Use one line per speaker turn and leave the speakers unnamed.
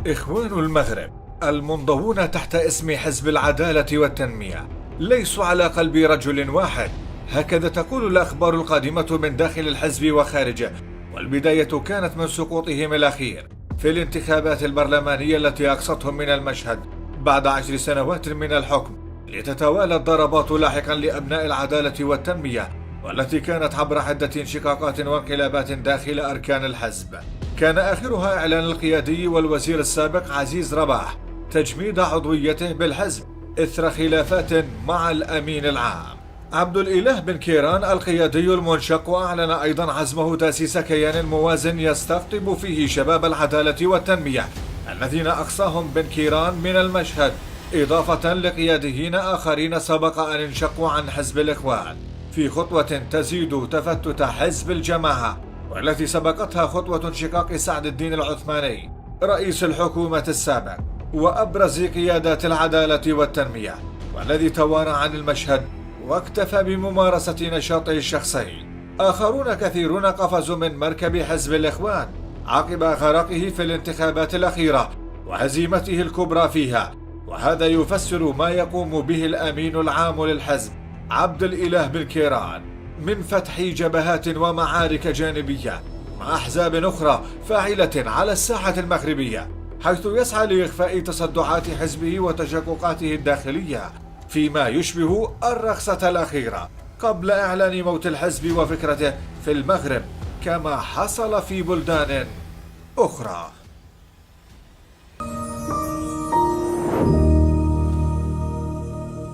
إخوان المغرب المنضوون تحت اسم حزب العدالة والتنمية ليسوا على قلب رجل واحد، هكذا تقول الأخبار القادمة من داخل الحزب وخارجه. والبداية كانت من سقوطهم الأخير في الانتخابات البرلمانية التي أقصتهم من المشهد بعد 10 سنوات من الحكم، لتتوالى الضربات لاحقا لأبناء العدالة والتنمية، والتي كانت عبر عدة انشقاقات وانقلابات داخل أركان الحزب. كان آخرها إعلان القيادي والوزير السابق عزيز رباح تجميد عضويته بالحزب إثر خلافات مع الأمين العام. عبد الإله بن كيران القيادي المنشق أعلن أيضا عزمه تأسيس كيان موازن يستقطب فيه شباب العدالة والتنمية الذين أقصاهم بن كيران من المشهد، إضافة لقياديين آخرين سبق أن انشقوا عن حزب الإخوان في خطوة تزيد تفتت حزب الجماعة، والتي سبقتها خطوة انشقاق سعد الدين العثماني رئيس الحكومة السابق وأبرز قيادات العدالة والتنمية، والذي توارى عن المشهد واكتفى بممارسة نشاطه الشخصي. آخرون كثيرون قفزوا من مركب حزب الإخوان عقب غرقه في الانتخابات الأخيرة وهزيمته الكبرى فيها، وهذا يفسر ما يقوم به الأمين العام للحزب عبد الإله بن كيران من فتح جبهات ومعارك جانبية مع أحزاب أخرى فاعلة على الساحة المغربية، حيث يسعى لإخفاء تصدعات حزبه وتشققاته الداخلية فيما يشبه الرقصة الأخيرة قبل إعلان موت الحزب وفكرته في المغرب، كما حصل في بلدان أخرى.